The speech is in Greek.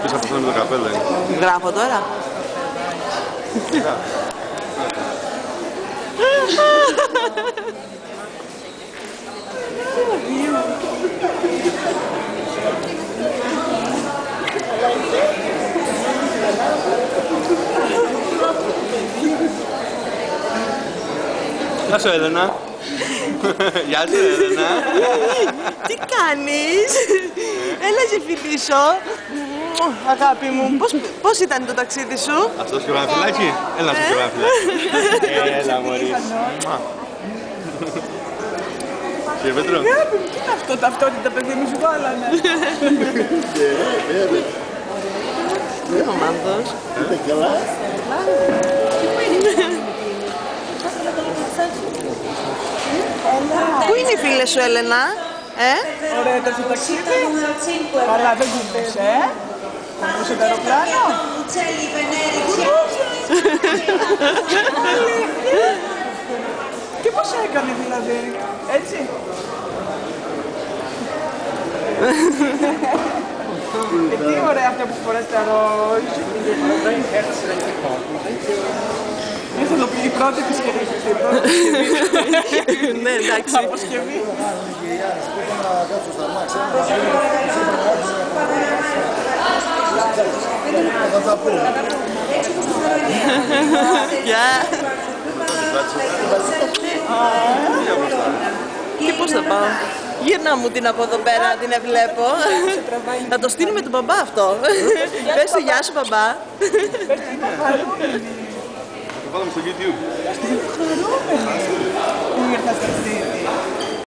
Πες από αυτό με το καπέλο. Γράφω τώρα. Γεια σου, Έλενα. Γεια σου, Έλενα. Τι κάνεις? Έλα σε φιλήσω. Αγάπη μου, πώς ήταν το ταξίδι σου? Αυτός και ο γραφιλάκι. Έλα στο γραφιλάκι. Έλα, μωρή. Κύριε Πέτρο. Αγάπη μου, τι είναι αυτό, ταυτότητα παιδί μου σου βάλανε. Πού είναι ο Μάνθος? Πού είναι οι φίλες σου, Έλενα? Ωραία ήταν το ταξίδι. Καλά, δεν κουμπούσε, κουμπούσε το αεροπλάνο. Και πώς έκανε δηλαδή, έτσι? Τι ωραία αυτά που φοράς τα ροζ. Η πρώτη επισκευή. Ναι, εντάξει. Αποσκευή. Γεια. Και πώς θα πάω? Γύρνα μου την από εδώ πέρα, την βλέπω. Θα το στείλουμε τον μπαμπά αυτό. Πες του γεια σου μπαμπά. Το βάλαμε στο YouTube. Που ήρθα στο σπίτι.